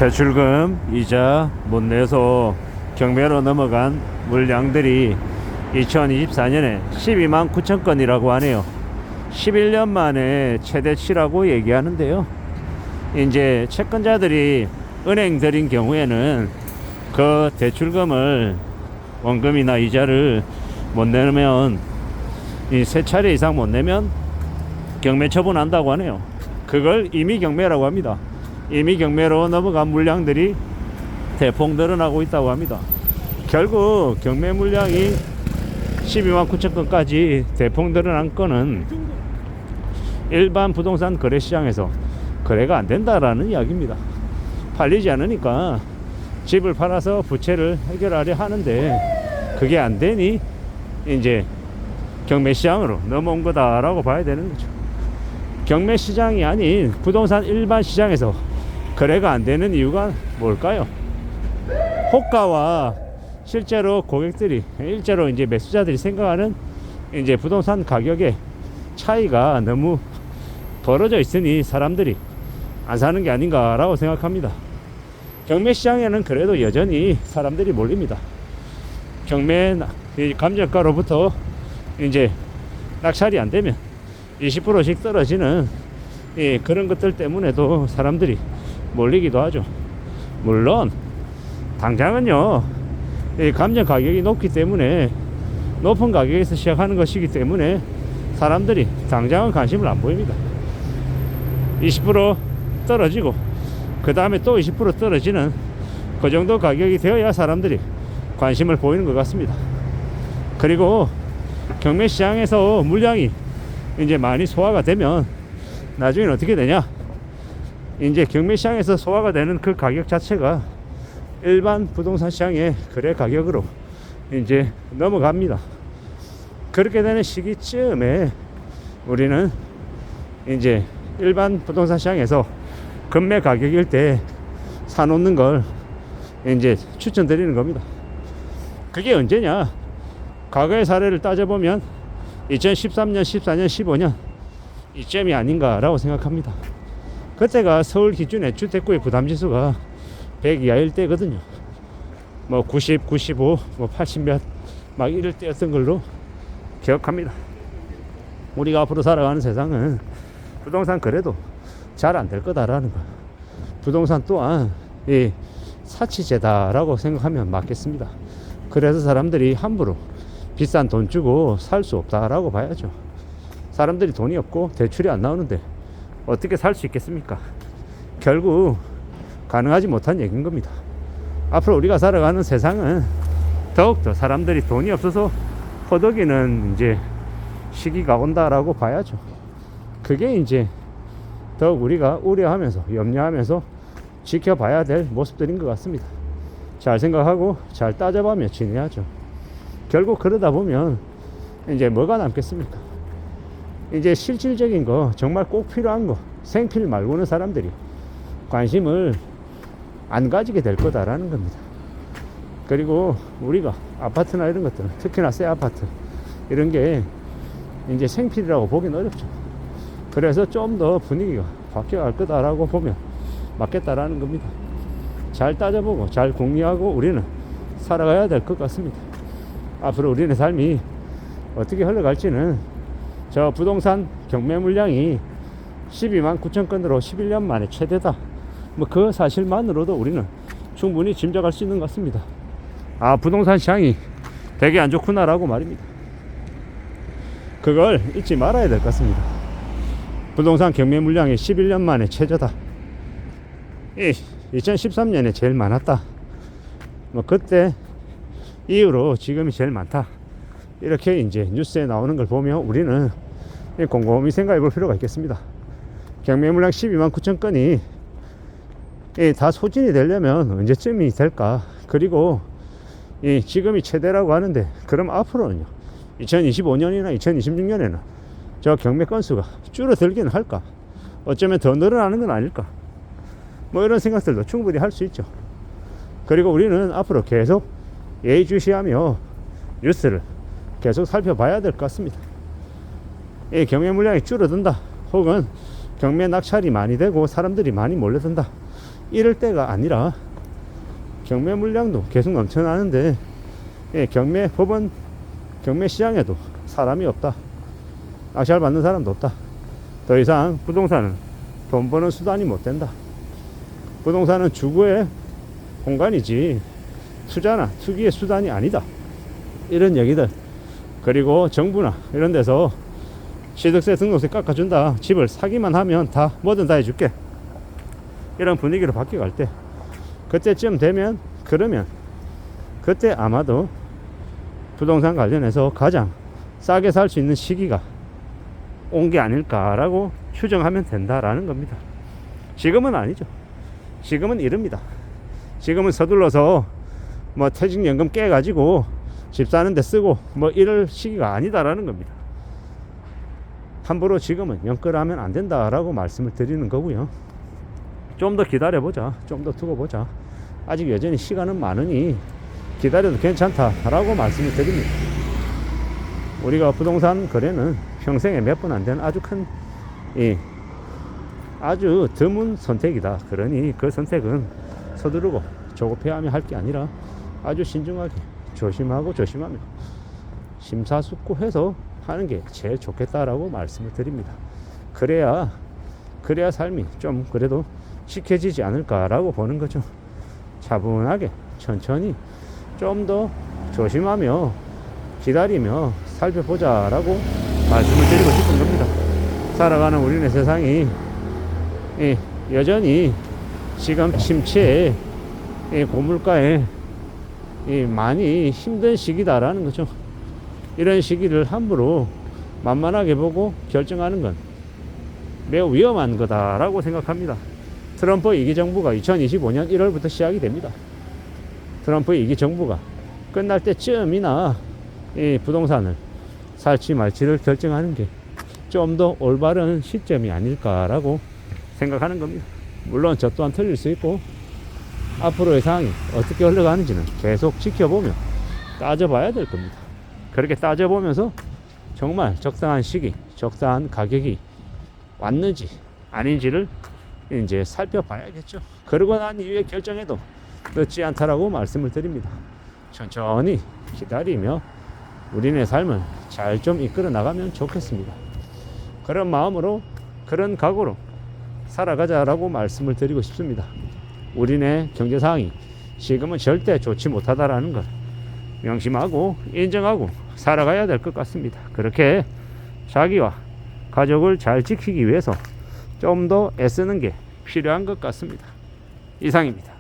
대출금 이자 못 내서 경매로 넘어간 물량들이 2024년에 12만 9천 건이라고 하네요. 11년 만에 최대치라고 얘기하는데요. 이제 채권자들이 은행들인 경우에는 그 대출금을 원금이나 이자를 못 내면 이 3차례 이상 못 내면 경매 처분한다고 하네요. 그걸 임의 경매라고 합니다. 임의 경매로 넘어간 물량들이 대폭 늘어나고 있다고 합니다. 결국 경매 물량이 12만 9천 건까지 대폭 늘어난 건은 일반 부동산 거래시장에서 거래가 안 된다라는 이야기입니다. 팔리지 않으니까 집을 팔아서 부채를 해결하려 하는데 그게 안 되니 이제 경매시장으로 넘어온 거다라고 봐야 되는 거죠. 경매시장이 아닌 부동산 일반 시장에서 거래가 안 되는 이유가 뭘까요? 호가와 실제로 고객들이, 실제로 이제 매수자들이 생각하는 이제 부동산 가격의 차이가 너무 벌어져 있으니 사람들이 안 사는 게 아닌가라고 생각합니다. 경매 시장에는 그래도 여전히 사람들이 몰립니다. 경매 감정가로부터 이제 낙찰이 안 되면 20%씩 떨어지는 그런 것들 때문에도 사람들이 몰리기도 하죠. 물론 당장은요, 감정 가격이 높기 때문에 높은 가격에서 시작하는 것이기 때문에 사람들이 당장은 관심을 안 보입니다. 20% 떨어지고 그 다음에 또 20% 떨어지는 그 정도 가격이 되어야 사람들이 관심을 보이는 것 같습니다. 그리고 경매 시장에서 물량이 이제 많이 소화가 되면 나중에는 어떻게 되냐? 이제 경매 시장에서 소화가 되는 그 가격 자체가 일반 부동산 시장의 거래 가격으로 이제 넘어갑니다. 그렇게 되는 시기쯤에 우리는 이제 일반 부동산 시장에서 금매 가격일 때 사놓는 걸 이제 추천드리는 겁니다. 그게 언제냐? 과거의 사례를 따져보면 2013년, 14년, 15년 이쯤이 아닌가라고 생각합니다. 그때가 서울 기준의 주택구의 부담지수가 100 이하일 때거든요. 뭐 90, 95, 뭐 80 몇 막 이럴 때였던 걸로 기억합니다. 우리가 앞으로 살아가는 세상은 부동산 거래도 잘 안 될 거다라는 거. 부동산 또한 이 사치제다라고 생각하면 맞겠습니다. 그래서 사람들이 함부로 비싼 돈 주고 살 수 없다라고 봐야죠. 사람들이 돈이 없고 대출이 안 나오는데 어떻게 살 수 있겠습니까? 결국 가능하지 못한 얘기인 겁니다. 앞으로 우리가 살아가는 세상은 더욱더 사람들이 돈이 없어서 허덕이는 이제 시기가 온다라고 봐야죠. 그게 이제 더욱 우리가 우려하면서 염려하면서 지켜봐야 될 모습들인 것 같습니다. 잘 생각하고 잘 따져보며 지내야죠. 결국 그러다 보면 이제 뭐가 남겠습니까? 이제 실질적인 거, 정말 꼭 필요한 거, 생필 말고는 사람들이 관심을 안 가지게 될 거다라는 겁니다. 그리고 우리가 아파트나 이런 것들은, 특히나 새 아파트 이런 게 이제 생필이라고 보기는 어렵죠. 그래서 좀 더 분위기가 바뀌어갈 거다라고 보면 맞겠다라는 겁니다. 잘 따져보고 잘 궁리하고 우리는 살아가야 될 것 같습니다. 앞으로 우리의 삶이 어떻게 흘러갈지는 저 부동산 경매 물량이 12만 9천 건으로 11년 만에 최대다. 뭐 그 사실만으로도 우리는 충분히 짐작할 수 있는 것 같습니다. 아, 부동산 시장이 되게 안 좋구나라고 말입니다. 그걸 잊지 말아야 될 것 같습니다. 부동산 경매 물량이 11년 만에 최저다. 2013년에 제일 많았다. 뭐 그때 이후로 지금이 제일 많다. 이렇게 이제 뉴스에 나오는 걸 보면 우리는 곰곰이 생각해 볼 필요가 있겠습니다. 경매 물량 12만 9천 건이 다 소진이 되려면 언제쯤이 될까? 그리고 지금이 최대라고 하는데 그럼 앞으로는요, 2025년이나 2026년에는 저 경매 건수가 줄어들기는 할까? 어쩌면 더 늘어나는 건 아닐까? 뭐 이런 생각들도 충분히 할 수 있죠. 그리고 우리는 앞으로 계속 예의주시하며 뉴스를 계속 살펴봐야 될 것 같습니다. 이 경매 물량이 줄어든다, 혹은 경매 낙찰이 많이 되고 사람들이 많이 몰려든다, 이럴 때가 아니라 경매 물량도 계속 넘쳐나는데 경매 법원 경매 시장에도 사람이 없다. 낙찰 받는 사람도 없다. 더 이상 부동산은 돈 버는 수단이 못 된다. 부동산은 주거의 공간이지 투자나 투기의 수단이 아니다. 이런 얘기들. 그리고 정부나 이런 데서 취득세 등록세 깎아준다. 집을 사기만 하면 다 뭐든 다 해줄게. 이런 분위기로 바뀌어갈 때 그때쯤 되면 그러면 그때 아마도 부동산 관련해서 가장 싸게 살 수 있는 시기가 온 게 아닐까라고 추정하면 된다라는 겁니다. 지금은 아니죠. 지금은 이릅니다. 지금은 서둘러서 뭐 퇴직연금 깨가지고 집 사는 데 쓰고 뭐 이럴 시기가 아니다라는 겁니다. 함부로 지금은 연끌하면 안 된다라고 말씀을 드리는 거고요. 좀 더 기다려보자. 좀 더 두고 보자. 아직 여전히 시간은 많으니 기다려도 괜찮다라고 말씀을 드립니다. 우리가 부동산 거래는 평생에 몇 번 안 되는 아주 큰 아주 드문 선택이다. 그러니 그 선택은 서두르고 조급해하며 할 게 아니라 아주 신중하게 조심하고 조심하며 심사숙고해서 하는 게 제일 좋겠다라고 말씀을 드립니다. 그래야 삶이 좀 그래도 시켜지지 않을까라고 보는 거죠. 차분하게 천천히 좀 더 조심하며 기다리며 살펴보자라고 말씀을 드리고 싶은 겁니다. 살아가는 우리네 세상이 여전히 지금 침체에 고물가에 많이 힘든 시기다라는 거죠. 이런 시기를 함부로 만만하게 보고 결정하는 건 매우 위험한 거다라고 생각합니다. 트럼프 2기 정부가 2025년 1월부터 시작이 됩니다. 트럼프 2기 정부가 끝날 때쯤이나 이 부동산을 살지 말지를 결정하는 게 좀 더 올바른 시점이 아닐까라고 생각하는 겁니다. 물론 저 또한 틀릴 수 있고 앞으로의 상황이 어떻게 흘러가는지는 계속 지켜보며 따져봐야 될 겁니다. 그렇게 따져보면서 정말 적당한 시기, 적당한 가격이 왔는지 아닌지를 이제 살펴봐야겠죠. 그러고 난 이후에 결정해도 늦지 않다라고 말씀을 드립니다. 천천히 기다리며 우리네 삶을 잘 좀 이끌어 나가면 좋겠습니다. 그런 마음으로 그런 각오로 살아가자라고 말씀을 드리고 싶습니다. 우리네 경제 상황이 지금은 절대 좋지 못하다라는 걸 명심하고 인정하고 살아가야 될 것 같습니다. 그렇게 자기와 가족을 잘 지키기 위해서 좀 더 애쓰는 게 필요한 것 같습니다. 이상입니다.